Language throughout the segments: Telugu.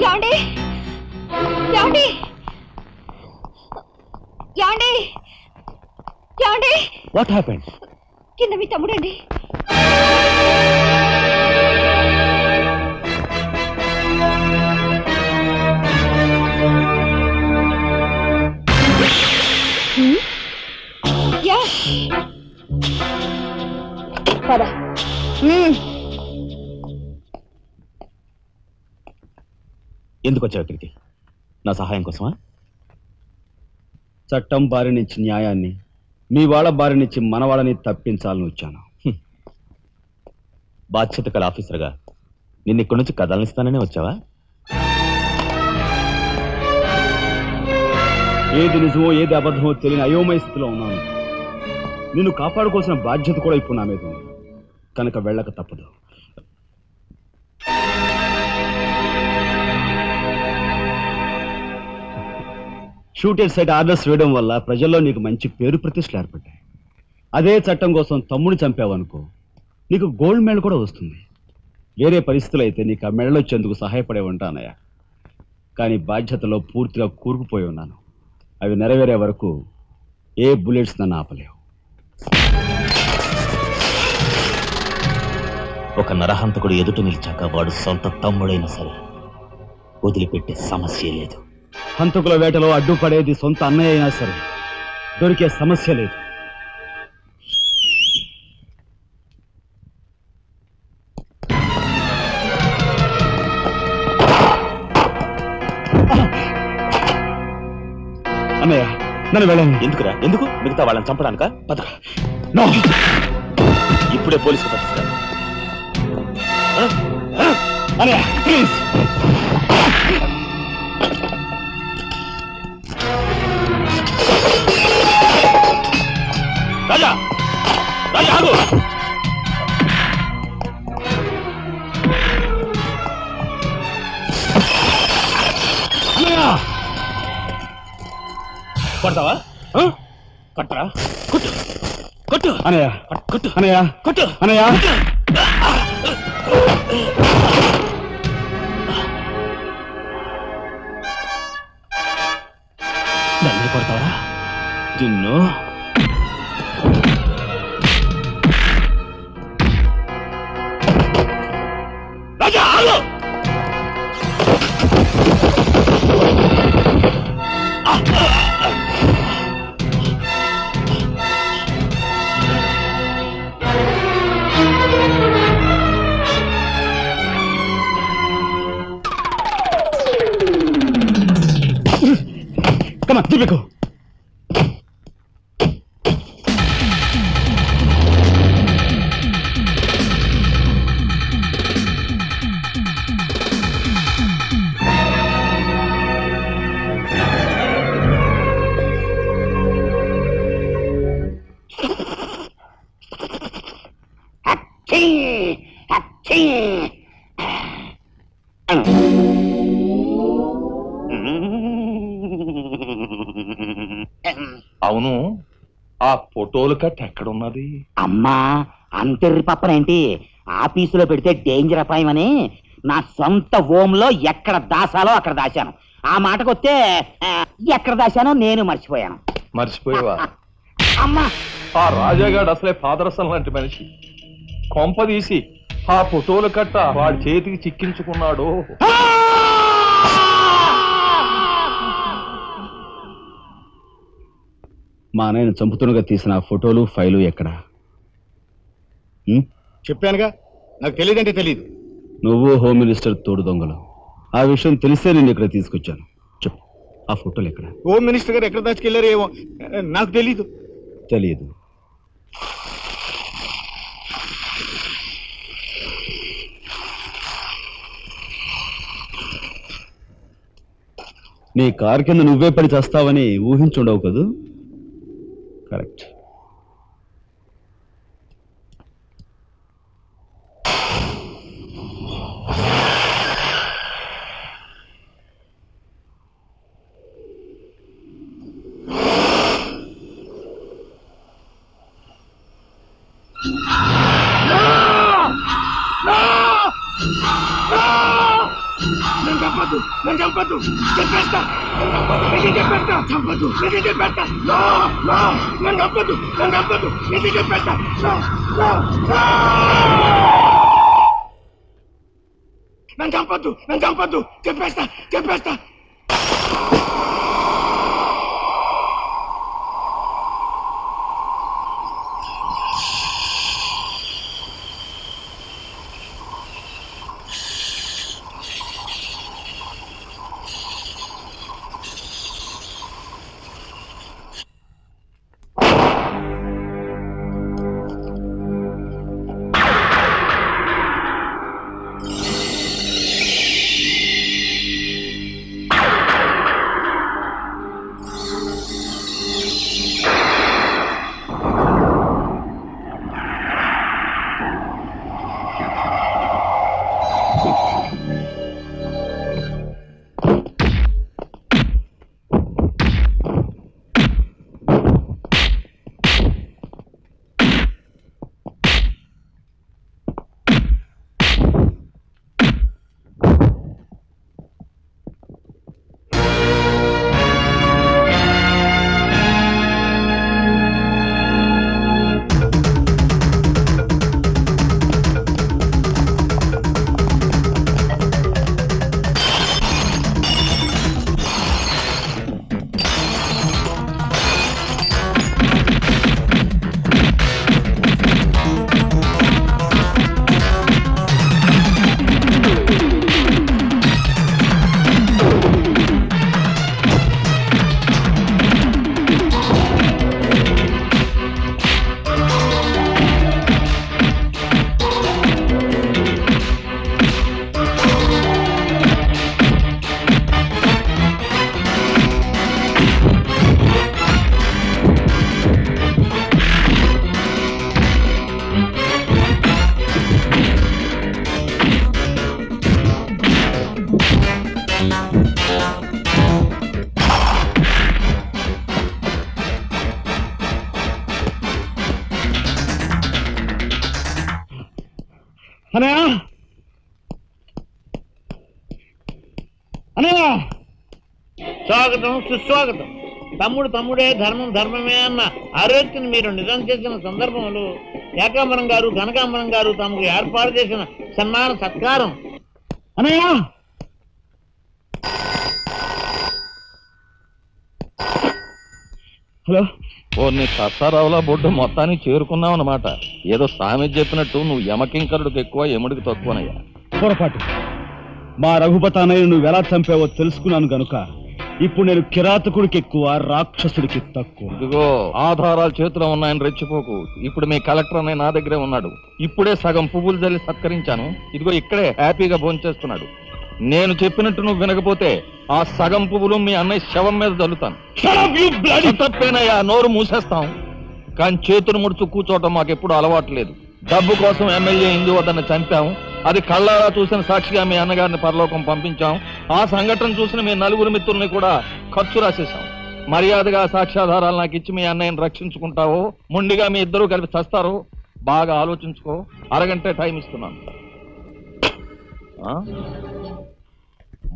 ఏమండి ఏమండి ఏమండి ఏమండి వాట్ హ్యాపెండ్? కింద మీ తమ్ముడండి. పద. ఎందుకు వచ్చావు ఇక్కడికి? నా సహాయం కోసమా? చట్టం బారి నుంచి న్యాయాన్ని, మీ వాళ్ళ బారి నుంచి మన వాళ్ళని తప్పించాలని వచ్చాను. బాధ్యత కల ఆఫీసర్గా నిన్ను ఇక్కడి నుంచి కదలనిస్తాననే వచ్చావా? ఏది నిజమో ఏది అబద్ధమో తెలియని అయోమయ స్థితిలో ఉన్నాను. నిన్ను కాపాడుకోవాల్సిన బాధ్యత కూడా ఇప్పుడు నా మీద ఉంది. కనుక వెళ్ళక తప్పదు. షూటెడ్ సైడ్ ఆర్డర్స్ వేయడం వల్ల ప్రజల్లో నీకు మంచి పేరు ప్రతిష్టలు ఏర్పడ్డాయి. అదే చట్టం కోసం తమ్ముడు చంపావనుకో, నీకు గోల్డ్ మెడల్ కూడా వస్తుంది. వేరే పరిస్థితులు అయితే నీకు ఆ మెడల్ వచ్చేందుకు సహాయపడే ఉంటానయ్యా. కానీ బాధ్యతలో పూర్తిగా కూరుకుపోయి ఉన్నాను. అవి నెరవేరే వరకు ఏ బుల్లెట్స్ నన్ను ఆపలేవు. ఒక నరహంతకుడు ఎదుట నిలిచాక వాడు సొంత తమ్ముడైనా సరే వదిలిపెట్టే సమస్య లేదు. హంతకుల వేటలో అడ్డుపడేది సొంత అన్నయ్య అయినా సరే దొరికే సమస్య లేదు. అన్నయ్య నన్ను వెళ్ళండి. ఎందుకురా? ఎందుకు? మిగతా వాళ్ళని చంపడానికా? పదరా. నో, ఇప్పుడే పోలీసులు పట్టిస్తారు. అన్నయ్య ప్లీజ్. రాజా, రాజా ఆగు. కొడతావా? కొట్టరా? కొట్టు కొట్టు అనయ్య, కొట్టు అనయ్య, కొట్టు అనయ్య. నన్ను కొడతావా? నిన్ను రాజా ఆగు. Come on, Deepiku. అవును, ఆ ఫోటోలు కట్ ఎక్కడున్నది? అమ్మా, అంతెర్రి పప్పనేంటి? ఆఫీసులో పెడితే డేంజర్ అపాయమని నా సొంత హోంలో ఎక్కడ దాసాలో అక్కడ దాశాను. ఆ మాటకొస్తే ఎక్కడ దాశానో నేను మర్చిపోయాను. మర్చిపోయావా? అమ్మా, ఆ రాజాగాడు అసలే పాదరసం లాంటి మనిషి. కొంపదీసి ఆ ఫోటోలు కట్ట వాడి చేతికి చిక్కించుకున్నాడు. మా అన్నయ్యను చంపుతున్నగా తీసిన ఫోటోలు ఫైలు ఎక్కడా? చెప్పానుగా, నాకు తెలియదంటే తెలీదు. నువ్వు హోమ్ మినిస్టర్ తోడు దొంగలు. ఆ విషయం తెలిసే నేను ఇక్కడ తీసుకొచ్చాను. చెప్పు, ఆ ఫోటోలు ఎక్కడ? హోమ్ మినిస్టర్ గారు ఎక్కడ దాచుకెళ్లారో ఏమో, నాకు తెలీదు. తెలియదు. నీ కారు కింద నువ్వే పడి చేస్తావని ఊహించుండవు కదూ? కరెక్ట్. చెప్పేస్తా. స్వాగతం, సుస్వాగతం. తమ్ముడే ధర్మం ధర్మమే అన్న ఆరోగ్యం మీరు నిజం చేసిన సందర్భంలో ఏకాంబరం గారు కనకాంబరం గారు తమకు ఏర్పాటు చేసిన సన్మాన సత్కారం. అనయ్య హలో. నీ సత్తారావులా బొడ్డు మొత్తానికి చేరుకున్నావు అన్నమాట. ఏదో సామెత చెప్పినట్టు నువ్వు యమకింకరుడికి ఎక్కువ యముడికి తక్కువనయ్యా. పొరపాటు. మా రఘుపతి అన్నయ్య నువ్వు ఎలా చంపావో తెలుసుకున్నాను గనుక ఇప్పుడు నేను కిరాతకుడికి ఎక్కువ, రాక్షసుడికి తక్కువ. ఇదిగో ఆధారాలు చేతిలో ఉన్నాయని రెచ్చిపోకు. ఇప్పుడు మీ కలెక్టర్ అన్నయ్య నా దగ్గరే ఉన్నాడు. ఇప్పుడే సగం పువ్వులు జల్లి సత్కరించాను. ఇదిగో ఇక్కడే హ్యాపీగా భోంచేస్తున్నాడు. నేను చెప్పినట్టు నువ్వు వినకపోతే ఆ సగం పువ్వులు మీ అన్నయ్య శవం మీద జల్లుతాను. తప్పేనయ్యా, నోరు మూసేస్తాం. కానీ చేతులు ముడుచు కూర్చోవటం మాకెప్పుడు అలవాటు లేదు. డబ్బు కోసం ఎమ్మెల్యే ఇందు వద్దన్న చంపాము. అది కళ్ళారా చూసిన సాక్షిగా మీ అన్నగారిని పరలోకం పంపించాం. ఆ సంఘటన చూసిన మీ నలుగురు మిత్రుల్ని కూడా ఖర్చు రాసేశాం. మర్యాదగా సాక్ష్యాధారాలు నాకు ఇచ్చి మీ అన్నయ్యని రక్షించుకుంటావో ముండిగా మీ ఇద్దరూ కలిపి చస్తారో బాగా ఆలోచించుకో. అరగంట టైం ఇస్తున్నాను.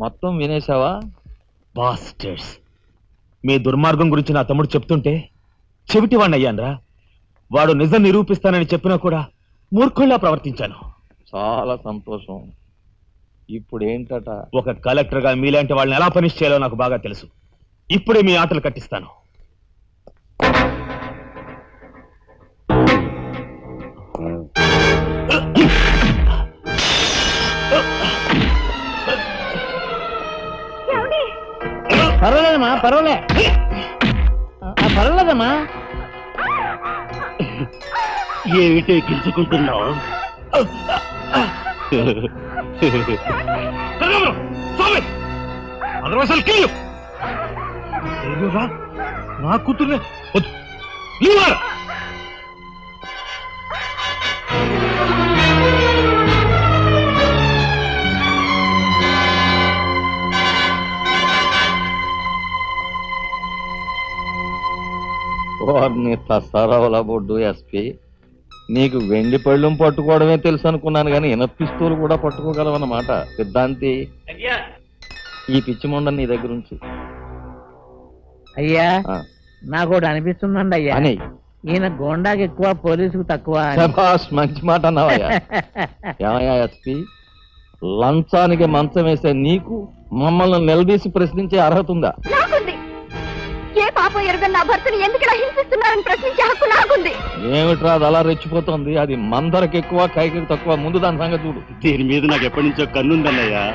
మొత్తం వినేశావా? బాస్టర్స్, మీ దుర్మార్గం గురించి నా తమ్ముడు చెప్తుంటే చెవిటివాణ్ణి అయ్యాన్రా. వాడు నిజం నిరూపిస్తానని చెప్పినా కూడా మూర్ఖుల్లా ప్రవర్తించాను. చాలా సంతోషం. ఇప్పుడు ఏంటట? ఒక కలెక్టర్ గా మీలాంటి వాళ్ళని ఎలా పనిష్ చేయాలో నాకు బాగా తెలుసు. ఇప్పుడే మీ ఆటలు కట్టిస్తాను. పర్వాలేదమ్మా, పర్వాలేదమ్మా. ఏమిటి గిల్చుకుంటున్నావు? నా కూతుర్నే వారిని తసారావుల బొడ్డు ఎస్పీ, నీకు వెండి పళ్ళం పట్టుకోవడమే తెలుసు అనుకున్నాను కానీ పిస్తూలు కూడా పట్టుకోగలవన్నమాట. సిద్ధాంతి, ఈ పిచ్చి మొండ నీ దగ్గర ఉంచు. అయ్యా నాకు ఒకటి అనిపిస్తుందండి అయ్యా, అని ఈయన గోండాకి ఎక్కువ పోలీసుకు తక్కువ అని. శభాష్, మంచి మాట అన్నావయ్యా. ఏమయ్యా ఎస్పీ, లంచానికి మంచం వేసే నీకు మమ్మల్ని నిలదీసి ప్రశ్నించే అర్హత ఉందా? నాకుంది. ఏ పాపం ఎరుగని నా భర్తని ఎందుకు ఇలా హింసిస్తున్నారని ప్రశ్నించే హక్కు నాకుంది. ఏమిట్రా అది అలా రెచ్చిపోతుంది? అది మందరికి ఎక్కువ కైకి తక్కువ. ముందు దాని సంగతి చూడు. దీని మీద నాకు ఎప్పటి నుంచో కన్నుందన్నయ్యా.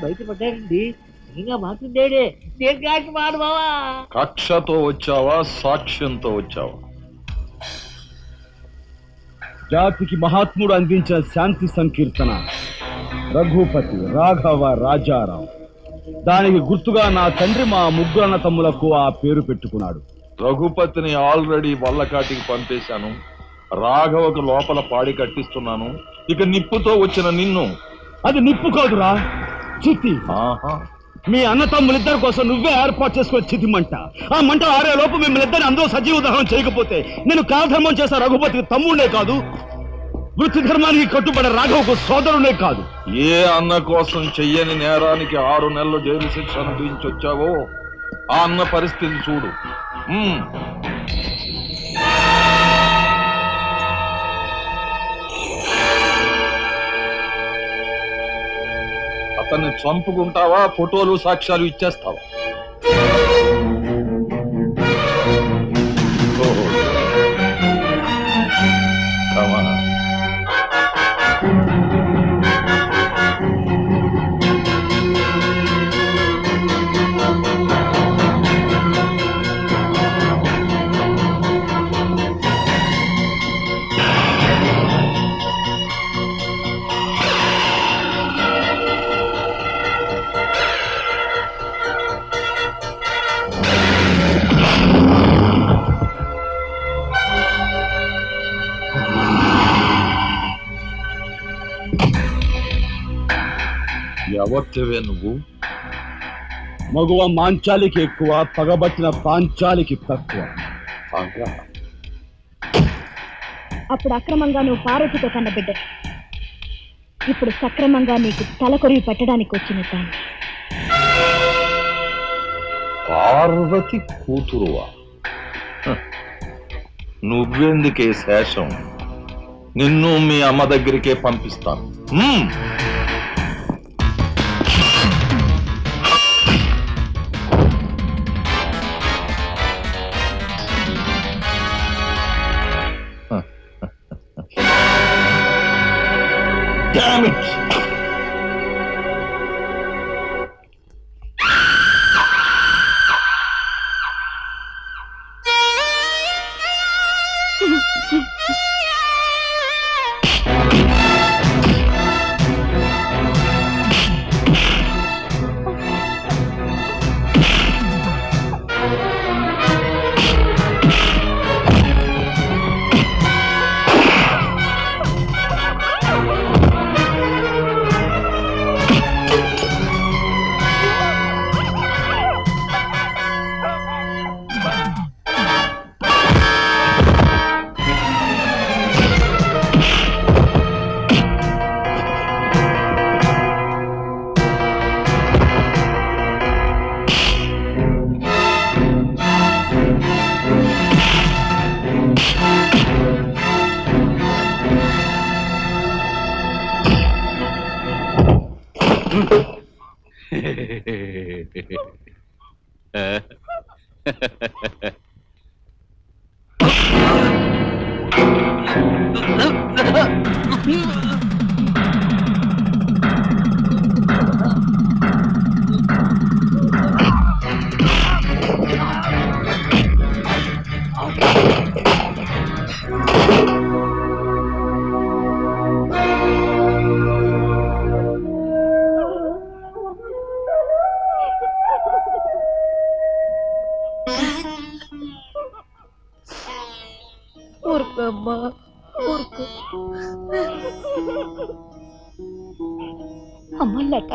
బయటపడ్డాడండి, ఇంకా మాట్లాడే దేనికి మాడు బావా. కక్షతో వచ్చావా, సాక్ష్యంతో వచ్చావా? జాతికి మహాత్ముడు అందించిన శాంతి సంకీర్తన రఘుపతి రాఘవ రాజారాం. దానికి గుర్తుగా నా తండ్రి మా ముగ్గురు అన్న తమ్ములకు ఆ పేరు పెట్టుకున్నాడు. రఘుపతిని ఆల్రెడీ వల్లకాటికి పంపేశాను. రాఘవకు లోపల పాడి కట్టిస్తున్నాను. ఇక నిప్పుతో వచ్చిన నిన్ను. అది నిప్పు కాదురా, చితి. మీ అన్న తమ్ములిద్దరి కోసం నువ్వే ఏర్పాటు చేసుకుని చితి మంట. ఆ మంట ఆరే లోపు మిమ్మల్ని ఇద్దరిని అందరూ సజీవ దహనం చేయకపోతే నేను కాలధర్మం చేసే రఘుపతికి తమ్ముడే కాదు, వృత్తి ధర్మానికి కట్టుబడే రాఘవకు సోదరుడే కాదు. ఏ అన్న కోసం చెయ్యని నేరానికి 6 నెలలు జైలు శిక్ష అనుభవించి వచ్చావో ఆ అన్న పరిస్థితి చూడు. అతన్ని చంపుకుంటావా, ఫోటోలు సాక్ష్యాలు ఇచ్చేస్తావా? ఎవరివే నువ్వు? మగువ మాంచాలికి ఎక్కువ, పగబట్టిన పాంచాలికి తక్కువ. అప్పుడు అక్రమంగా నువ్వు పార్వతితో కన్న బిడ్డ, ఇప్పుడు సక్రమంగా నీకు తలకొరివి పెట్టడానికి వచ్చిన తాను. పార్వతి కూతురువా? నువ్వెందుకే శేషం? నిన్ను మీ అమ్మ దగ్గరికే పంపిస్తాను. Damn it! ఊరుకోమ్మా ఊరుకో. అమ్మ లత,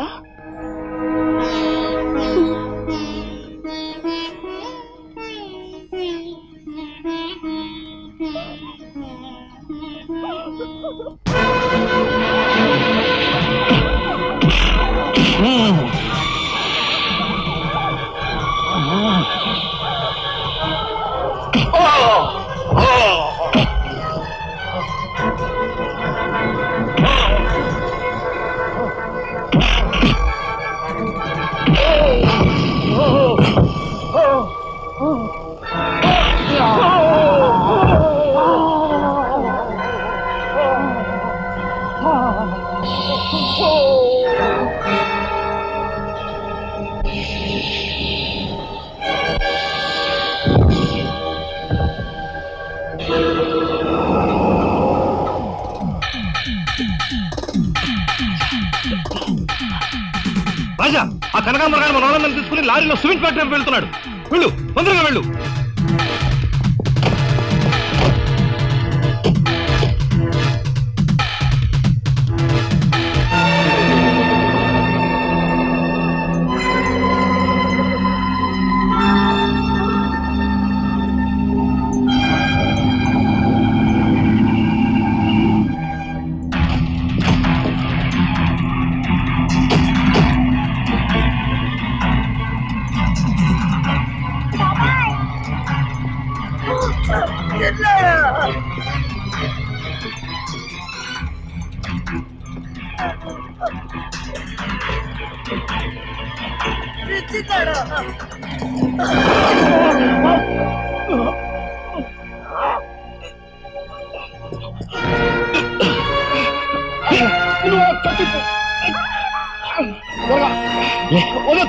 రాజా, ఆ కనకాంబరగాడు మన వాళ్ళని తీసుకుని లారీలో సిమెంట్ ఫ్యాక్టరీ వెళ్తున్నాడు. వెళ్ళు, తొందరగా వెళ్ళు.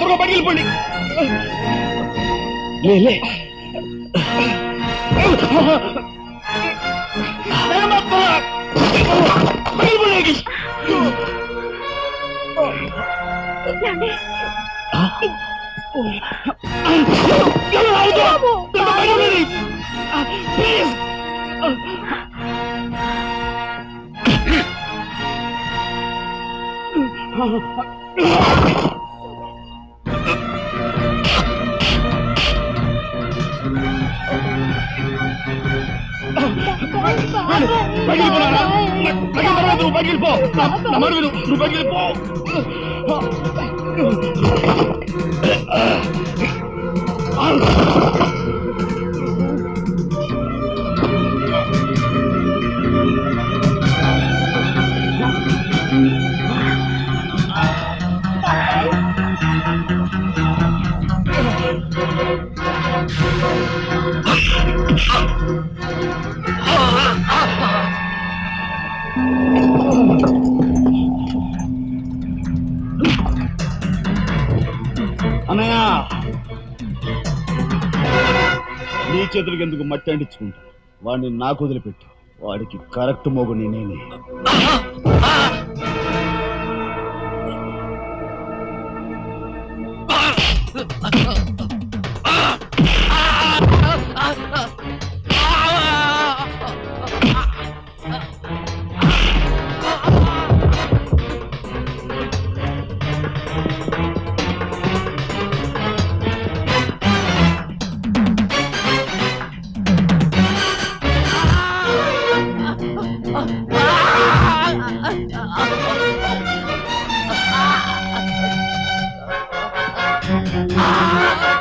త్వరగా బయటికి వెళ్ళిపోండి. అన్నయ్య, నీ చేతులకి ఎందుకు మట్టి అంటించుకుంటా? వాడిని నాకు వదిలిపెట్టు. వాడికి కరెక్ట్ మోగుని నేనే. Ah!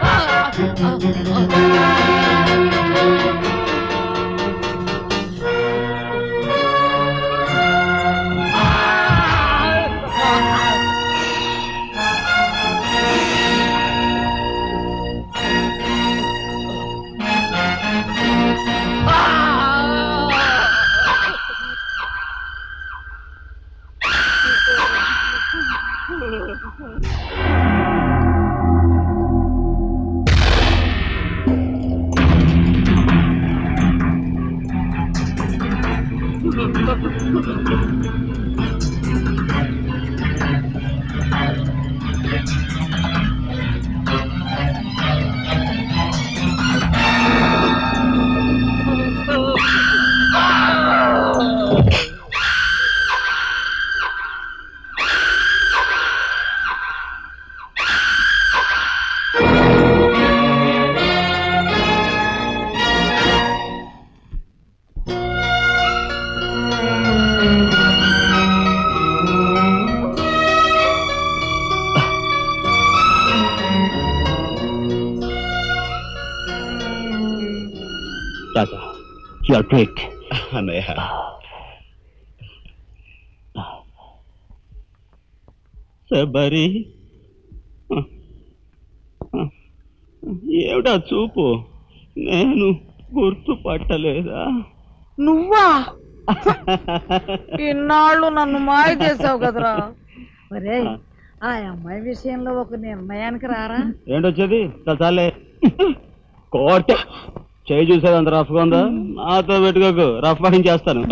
Raja, you are great అన్నయ్య. శబరి, ఏమిటా చూపు? నేను గుర్తుపట్టలేదా? నువ్వా? ఇన్నాళ్ళు నన్ను మాయ చేసావు కదరా. మరే ఆ అమ్మాయి విషయంలో ఒక నిర్ణయానికి రారా? ఏంటొచ్చేది? చాలే కోటే చేయి చూసేది అంత రఫ్గా ఉందా? నాతో పెట్టుకోకు, రఫ్ చేస్తాను.